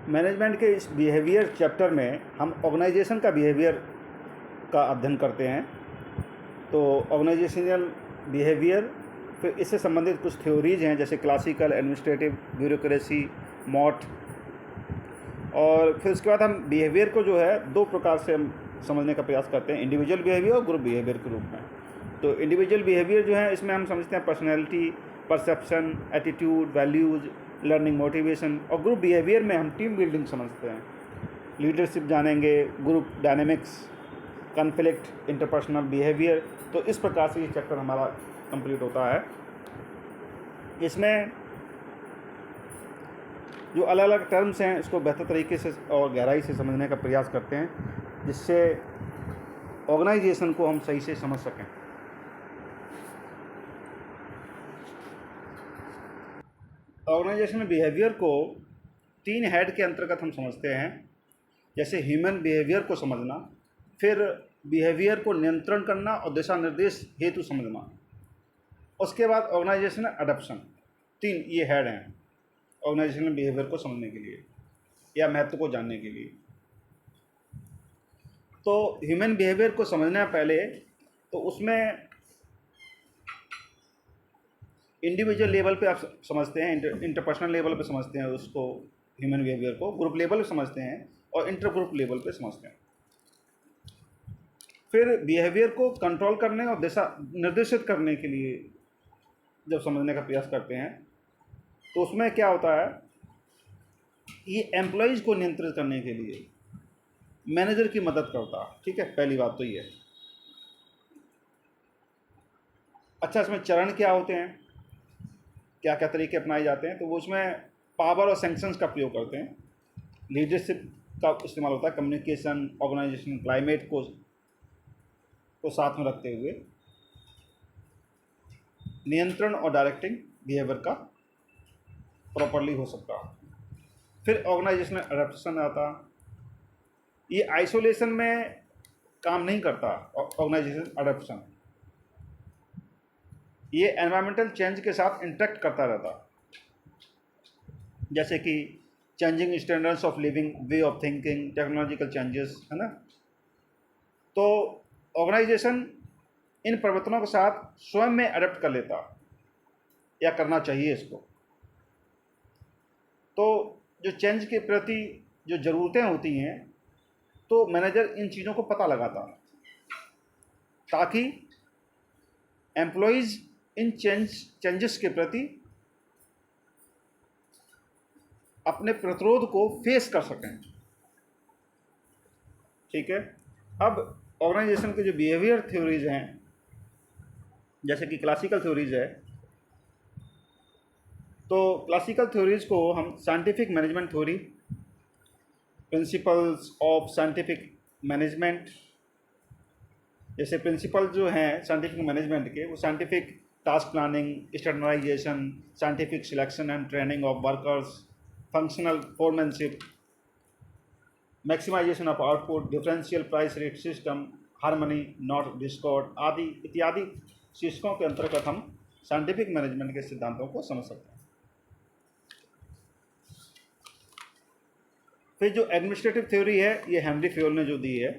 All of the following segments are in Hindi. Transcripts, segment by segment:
मैनेजमेंट के इस बिहेवियर चैप्टर में हम ऑर्गेनाइजेशन का बिहेवियर का अध्ययन करते हैं। तो ऑर्गेनाइजेशनल बिहेवियर, फिर इससे संबंधित कुछ थ्योरीज हैं जैसे क्लासिकल, एडमिनिस्ट्रेटिव, ब्यूरोक्रेसी, मॉट, और फिर उसके बाद हम बिहेवियर को जो है दो प्रकार से हम समझने का प्रयास करते हैं, इंडिविजुअल बिहेवियर और ग्रुप बिहेवियर के रूप में। तो इंडिविजुअल बिहेवियर जो है इसमें हम समझते हैं personality, perception, attitude, values, learning, motivation, और ग्रुप बिहेवियर में हम टीम बिल्डिंग समझते हैं, लीडरशिप जानेंगे, group dynamics, conflict, interpersonal behaviour. तो इस प्रकार से ये चैप्टर हमारा कंप्लीट होता है। इसमें जो अलग अलग टर्म्स हैं इसको बेहतर तरीके से और गहराई से समझने का प्रयास करते हैं जिससे ऑर्गेनाइजेशन को हम सही से समझ सकें। ऑर्गेनाइजेशन में बिहेवियर को 3 हेड के अंतर्गत हम समझते हैं, जैसे ह्यूमन बिहेवियर को समझना, फिर बिहेवियर को नियंत्रण करना और दिशा निर्देश हेतु समझना, उसके बाद ऑर्गेनाइजेशनल अडॉप्शन। 3 ये हेड हैं ऑर्गेनाइजेशनल बिहेवियर को समझने के लिए या महत्व को जानने के लिए। तो ह्यूमन बिहेवियर को समझना पहले तो उसमें इंडिविजुअल लेवल पे आप समझते हैं, इंटरपर्सनल लेवल पे समझते हैं उसको ह्यूमन बिहेवियर को, ग्रुप लेवल पे समझते हैं और इंटर ग्रुप लेवल पे समझते हैं। फिर बिहेवियर को कंट्रोल करने और दिशा निर्देशित करने के लिए जब समझने का प्रयास करते हैं तो उसमें क्या होता है, ये एम्प्लॉयज़ को नियंत्रित करने के लिए मैनेजर की मदद करता है। ठीक है, पहली बात तो ये है। अच्छा, इसमें चरण क्या होते हैं, क्या क्या तरीके अपनाए जाते हैं, तो वो उसमें पावर और सैंक्शंस का प्रयोग करते हैं, लीडरशिप का इस्तेमाल होता है, कम्युनिकेशन, ऑर्गेनाइजेशन क्लाइमेट को साथ में रखते हुए नियंत्रण और डायरेक्टिंग बिहेवियर का प्रॉपरली हो सकता है। फिर ऑर्गेनाइजेशनल अडॉप्शन आता, ये आइसोलेशन में काम नहीं करता। ऑर्गेनाइजेशन अडॉप्शन ये एनवायरमेंटल चेंज के साथ इंटरेक्ट करता रहता, जैसे कि changing standards of living, way of thinking, technological changes, है ना। तो ऑर्गेनाइजेशन इन परिवर्तनों के साथ स्वयं में अडॉप्ट कर लेता या करना चाहिए इसको। तो जो चेंज के प्रति जो ज़रूरतें होती हैं तो मैनेजर इन चीज़ों को पता लगाता ताकि एम्प्लॉयज़ इन चेंजेस के प्रति अपने प्रतिरोध को फेस कर सकें। ठीक है, अब ऑर्गेनाइजेशन के जो बिहेवियर थ्योरीज हैं जैसे कि क्लासिकल थ्योरीज है, तो क्लासिकल थ्योरीज को हम scientific management theory, principles of scientific management, जैसे प्रिंसिपल जो हैं साइंटिफिक मैनेजमेंट के, वो scientific task planning, standardization, scientific selection and training of workers, functional foremanship, maximization of output, differential price rate system, harmony not discord आदि इत्यादि शीर्षकों के अंतर्गत हम साइंटिफिक मैनेजमेंट के सिद्धांतों को समझ सकते हैं। फिर जो एडमिनिस्ट्रेटिव थ्योरी है ये हेनरी फेयोल ने जो दी है,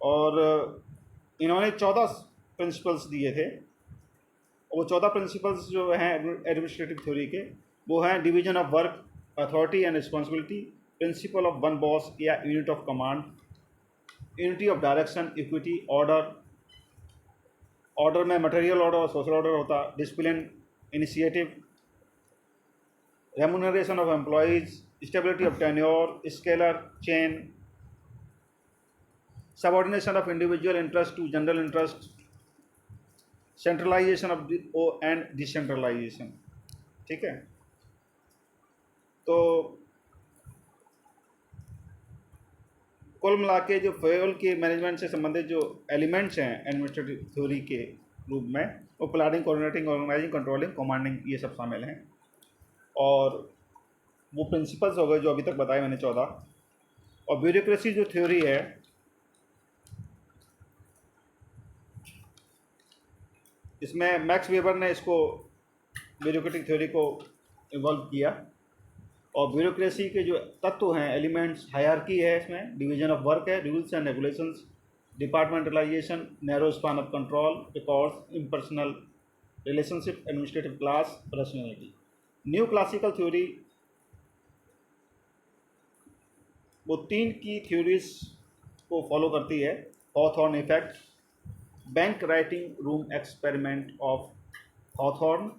और इन्होंने 14 प्रिंसिपल्स दिए थे। वो 14 प्रिंसिपल्स जो हैं एडमिनिस्ट्रेटिव थ्योरी के, वो हैं division of work, authority and responsibility, principle of one boss या unit of command, unity of direction, equity, order में मटेरियल ऑर्डर और सोशल ऑर्डर होता, discipline, initiative, remuneration of employees, stability of tenure, scalar chain, subordination of individual interest to general interest, centralization of and decentralization. ठीक है, तो कुल मिला के जो फेयोल के मैनेजमेंट से संबंधित जो एलिमेंट्स हैं एडमिनिस्ट्रेटिव थ्योरी के रूप में, वो planning, coordinating, organizing, controlling, commanding, ये सब शामिल हैं। और वो प्रिंसिपल्स हो गए जो अभी तक बताए मैंने 14। और ब्यूरोक्रेसी जो थ्योरी है, इसमें मैक्स वेबर ने इसको ब्यूरोक्रेटिक थ्योरी को इवॉल्व किया। और ब्यूरोक्रेसी के जो तत्व हैं, एलिमेंट्स, हायरार्की है, इसमें डिवीजन ऑफ वर्क है, rules and regulations, departmentalization, narrow span of control, records, impersonal relationship, administrative class, personality. New classical theory वो 3 की थ्योरीज को फॉलो करती है। Hawthorne effect, bank wiring room experiment of Hawthorne,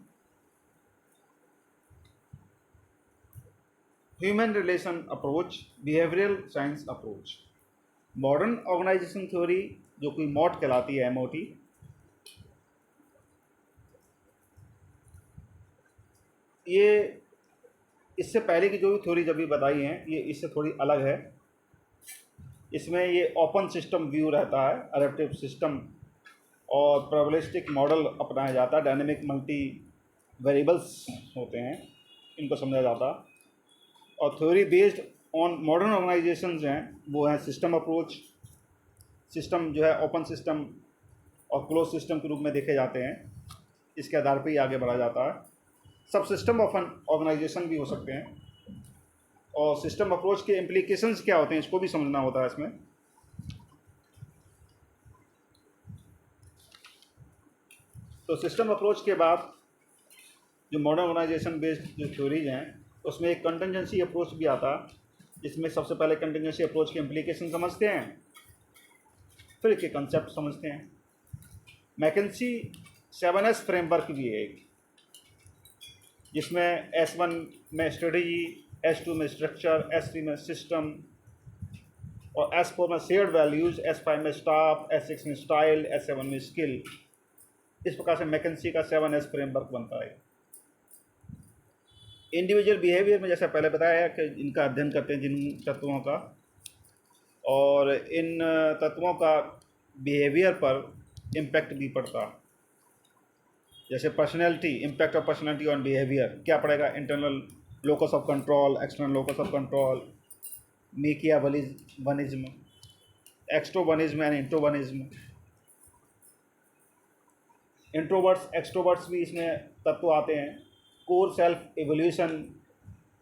human relation approach, behavioural science approach. Modern organization theory जो कि मॉट कहलाती है, MOT, ये इससे पहले की जो भी थ्योरी जब भी बताई हैं ये इससे थोड़ी अलग है। इसमें ये ओपन सिस्टम व्यू रहता है, अडेप्टिव सिस्टम और प्रोबेबिलिस्टिक मॉडल अपनाया जाता है, डायनेमिक मल्टी वेरिएबल्स होते हैं, इनको समझा जाता। और theory based on modern organisations हैं वो हैं सिस्टम अप्रोच। सिस्टम जो है ओपन सिस्टम और क्लोज सिस्टम के रूप में देखे जाते हैं, इसके आधार पर ही आगे बढ़ा जाता है। सब सिस्टम ऑफ एन ऑर्गेनाइजेशन भी हो सकते हैं। और सिस्टम अप्रोच के इम्प्लीकेशंस क्या होते हैं इसको भी समझना होता है इसमें। तो सिस्टम अप्रोच के बाद जो मॉडर्न ऑर्गेनाइजेशन बेस्ड जो थ्योरीज हैं उसमें एक कंटिजेंसी अप्रोच भी आता है, जिसमें सबसे पहले कंटिजेंसी अप्रोच के इम्प्लीकेशन समझते हैं, फिर इसके कंसेप्ट समझते हैं। मैकेंसी 7S फ्रेमवर्क भी है एक, जिसमें S1 में स्ट्रेटजी, S2 में स्ट्रक्चर, S3 में सिस्टम और S4 में शेयर्ड वैल्यूज़, S5 में स्टाफ, S6 में स्टाइल, S7 में स्किल। इस प्रकार से मैकेंसी का 7S फ्रेमवर्क बनता है। इंडिविजुअल बिहेवियर में जैसा पहले बताया कि इनका अध्ययन करते हैं जिन तत्वों का, और इन तत्वों का बिहेवियर पर इम्पैक्ट भी पड़ता। जैसे personality, impact of personality on behaviour क्या पड़ेगा, internal locus of control, external locus of control, Machiavellianism, extroversionism and introversionism. Introverts extroverts भी इसमें तत्व आते हैं। Core self evaluation,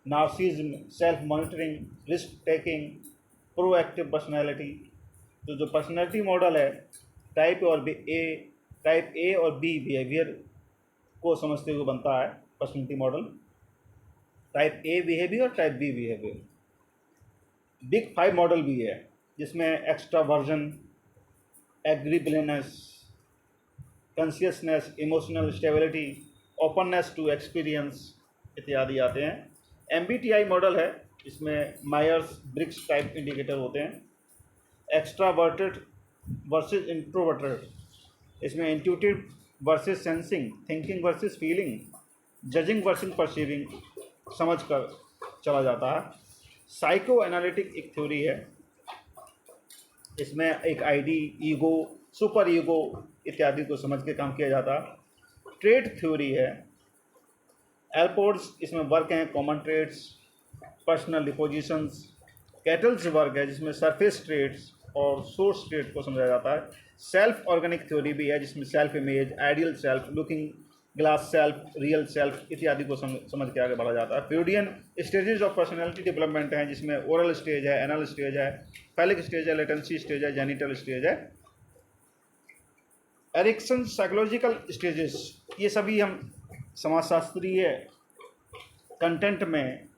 narcissism, self monitoring, risk taking, proactive personality. तो जो पर्सनैलिटी मॉडल है टाइप ए और बी बिहेवियर को समझते हुए बनता है personality model. Type A behaviour, type B behaviour. Big 5 model भी है जिसमें extraversion, agreeableness, consciousness, emotional stability, openness to experience इत्यादि आते हैं। MBTI मॉडल है, इसमें मायर्स ब्रिग्स टाइप इंडिकेटर होते हैं। एक्स्ट्रावर्टेड वर्सेस इंट्रोवर्टेड, इसमें intuitive versus sensing, thinking versus feeling, judging versus perceiving समझ कर चला जाता है। साइको एनालिटिक एक थ्योरी है, इसमें एक आईडी, ईगो, सुपर ईगो इत्यादि को समझ के काम किया जाता है। ट्रेड थ्योरी है। एल्पोर्ड्स इसमें वर्क हैं common traits, personal dispositions. Cattell's work है जिसमें सरफेस ट्रेड्स और सोर्स ट्रेड को समझा जाता है। सेल्फ ऑर्गेनिक थ्योरी भी है जिसमें self image, ideal self, looking glass self, real self इत्यादि को समझ के आगे बढ़ा जाता है। फ्यूडियन स्टेजेस ऑफ पर्सनैलिटी डेवलपमेंट हैं जिसमें ओरल स्टेज है, एनल स्टेज है, फैलिक स्टेज है, लेटेंसी स्टेज है, जेनिटल स्टेज है। एरिक्सन साइकोलॉजिकल स्टेजेस, ये सभी हम समाजशास्त्रीय कंटेंट में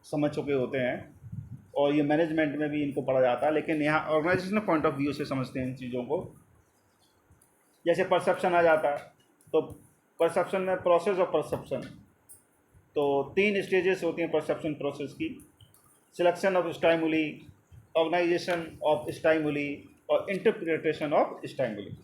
समझ चुके होते हैं और ये मैनेजमेंट में भी इनको पढ़ा जाता है, लेकिन यहाँ ऑर्गेनाइजेशनल पॉइंट ऑफ व्यू से समझते हैं इन चीज़ों को। जैसे परसेप्शन आ जाता है, तो परसेप्शन में प्रोसेस ऑफ परसेप्शन, तो 3 स्टेजेस होती हैं परसेप्शन प्रोसेस की। सिलेक्शन ऑफ स्टाइमुली, ऑर्गेनाइजेशन ऑफ स्टाइमुली और इंटरप्रिटेशन ऑफ स्टाइमुली।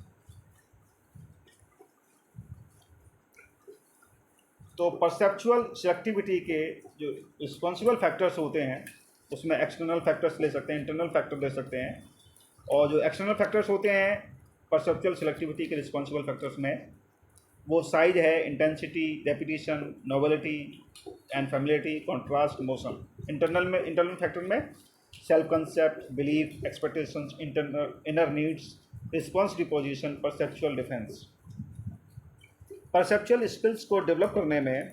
तो परसेप्चुअल सिलेक्टिविटी के जो रिस्पॉन्सिबल फैक्टर्स होते हैं उसमें एक्सटर्नल फैक्टर्स ले सकते हैं, इंटरनल फैक्टर ले सकते हैं। और जो एक्सटर्नल फैक्टर्स होते हैं परसेप्चुअल सिलेक्टिविटी के रिस्पॉन्सिबल फैक्टर्स में, वो साइज है, intensity, repetition, novelty and familiarity, contrast, motion. Internal factor में self concept, belief, expectations, inner needs, response disposition, perceptual defense. Perceptual skills को डेवलप करने में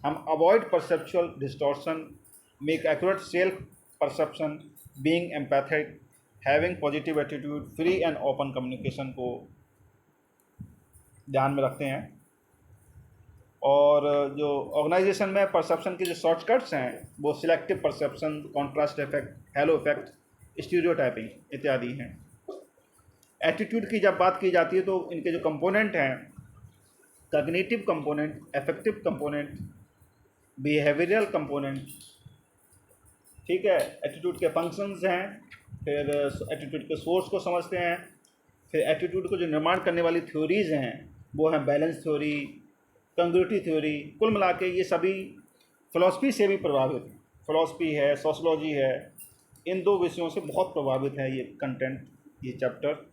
हम avoid perceptual distortion, make accurate self perception, being empathic, having positive attitude, free and open communication को ध्यान में रखते हैं। और जो ऑर्गेनाइजेशन में परसेप्शन के जो शॉर्टकट्स हैं वो selective perception, contrast effect, hello effect, stereotyping इत्यादि हैं। एटीट्यूड की जब बात की जाती है तो इनके जो कंपोनेंट हैं, cognitive component, affective component, behavioural component, ठीक है, एटीट्यूड के फंक्शंस हैं, फिर एटीट्यूड के सोर्स को समझते हैं, फिर एटीट्यूड को जो निर्माण करने वाली थ्योरीज़ हैं वो हैं बैलेंस थ्योरी, कंग्रुइटी थ्योरी। कुल मिला के ये सभी फ़िलॉसफी से भी प्रभावित हैं। फ़िलॉसफी है, सोशलॉजी है, इन दो विषयों से बहुत प्रभावित है ये कंटेंट, ये चैप्टर।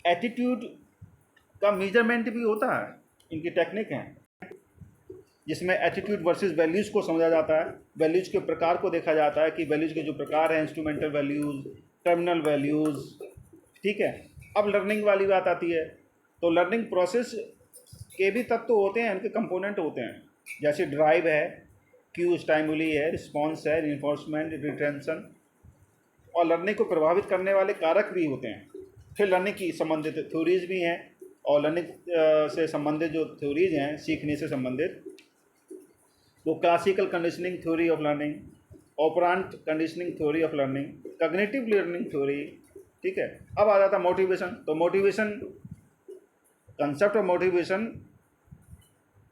एटीट्यूड का मेजरमेंट भी होता है, इनकी टेक्निक हैं जिसमें एटीट्यूड वर्सेस वैल्यूज़ को समझा जाता है, वैल्यूज़ के प्रकार को देखा जाता है कि वैल्यूज़ के जो प्रकार हैं, इंस्ट्रूमेंटल वैल्यूज़, टर्मिनल वैल्यूज़, ठीक है। अब लर्निंग वाली बात आती है, तो लर्निंग प्रोसेस के भी तत्व होते हैं, उनके कंपोनेंट होते हैं, जैसे ड्राइव है, क्यू स्टाइमुली है, रिस्पॉन्स है, रिइंफोर्समेंट, रिटेंशन, और लर्निंग को प्रभावित करने वाले कारक भी होते हैं। फिर लर्निंग की संबंधित थ्योरीज भी हैं, और लर्निंग से संबंधित जो थ्योरीज हैं, सीखने से संबंधित, वो classical conditioning theory of learning, operant conditioning theory of learning, cognitive learning theory, ठीक है। अब आ जाता है मोटिवेशन। तो motivation, concept of motivation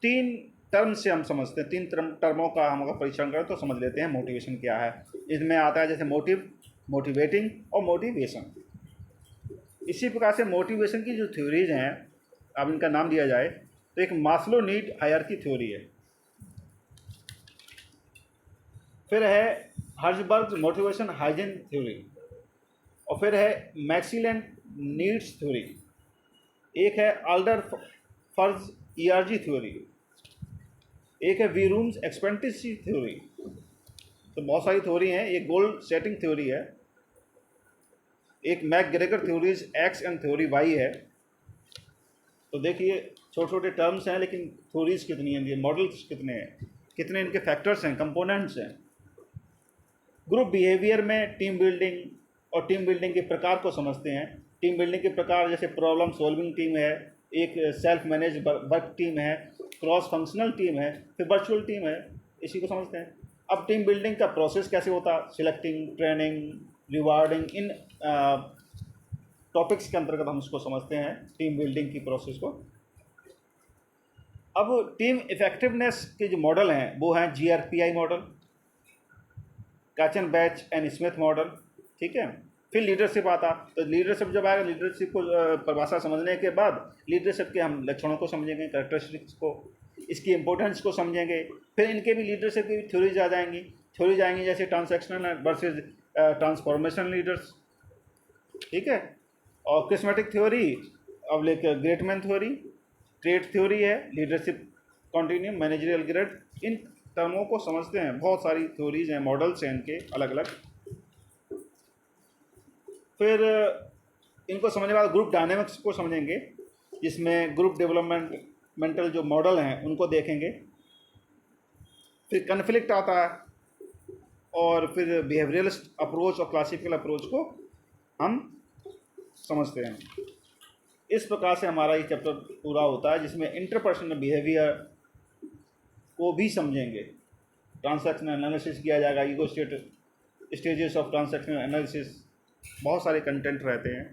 3 term से हम समझते हैं, 3 टर्मों का हम अगर परीक्षण करें तो समझ लेते हैं मोटिवेशन क्या है। इसमें आता है जैसे मोटिव, मोटिवेटिंग और मोटिवेशन। इसी प्रकार से मोटिवेशन की जो थ्योरीज हैं, अब इनका नाम दिया जाए तो एक मास्लो नीड हायरार्की थ्योरी है, फिर है हर्जबर्ग मोटिवेशन हाइजीन थ्योरी, और फिर है मैक्सीलेंड नीड्स थ्योरी, एक है आल्डर फर्ज ईआरजी थ्योरी, एक है वी रूम्स एक्सपेंटिसी थ्योरी। तो बहुत सारी थ्योरी हैं। एक गोल सेटिंग थ्योरी है, एक McGregor theories X and theory Y है। तो देखिए छोटे छोटे टर्म्स हैं, लेकिन थ्योरीज कितनी हैं, मॉडल्स कितने हैं, कितने इनके फैक्टर्स हैं, कंपोनेंट्स हैं। ग्रुप बिहेवियर में टीम बिल्डिंग और टीम बिल्डिंग के प्रकार को समझते हैं। टीम बिल्डिंग के प्रकार जैसे प्रॉब्लम सॉल्विंग टीम है, एक सेल्फ मैनेज वर्क टीम है, क्रॉस फंक्शनल टीम है, फिर वर्चुअल टीम है, इसी को समझते हैं। अब टीम बिल्डिंग का प्रोसेस कैसे होता है, सिलेक्टिंग, ट्रेनिंग, रिवार्डिंग, इन टॉपिक्स के अंतर्गत हम इसको समझते हैं, टीम बिल्डिंग की प्रोसेस को। अब टीम इफेक्टिवनेस के जो मॉडल हैं वो हैं GRPI model, keychain batch and Smith model, ठीक है। फिर लीडरशिप आता, तो लीडरशिप जब आएगा, लीडरशिप को परिभाषा समझने के बाद लीडरशिप के हम लक्षणों को समझेंगे, कैरेक्टरिस्टिक्स को, इसकी इंपॉर्टेंस को समझेंगे। फिर इनके भी लीडरशिप की थ्योरीज आ जाएंगी, थ्योरीज आएंगी जैसे ट्रांसैक्शनल वर्सेज ट्रांसफॉर्मेशन लीडर्स, ठीक है। और क्रिस्मेटिक थ्योरी, अब लेकर ग्रेटमैन थ्योरी, ट्रेड थ्योरी है, लीडरशिप कॉन्टिन्यूम, मैनेजरियल ग्रेड, इन टर्मों को समझते हैं। बहुत सारी थ्योरीज हैं, मॉडल्स हैं इनके अलग अलग। फिर इनको समझने के बाद ग्रुप डायनेमिक्स को समझेंगे, जिसमें ग्रुप डेवलपमेंटल जो मॉडल हैं उनको देखेंगे। फिर कन्फ्लिक्ट आता है, और फिर बिहेवियरलिस्ट अप्रोच और क्लासिकल अप्रोच को हम समझते हैं। इस प्रकार से हमारा ये चैप्टर पूरा होता है, जिसमें इंटरपर्सनल बिहेवियर को भी समझेंगे, ट्रांजैक्शनल एनालिसिस किया जाएगा, ego stages of transactional analysis, बहुत सारे कंटेंट रहते हैं।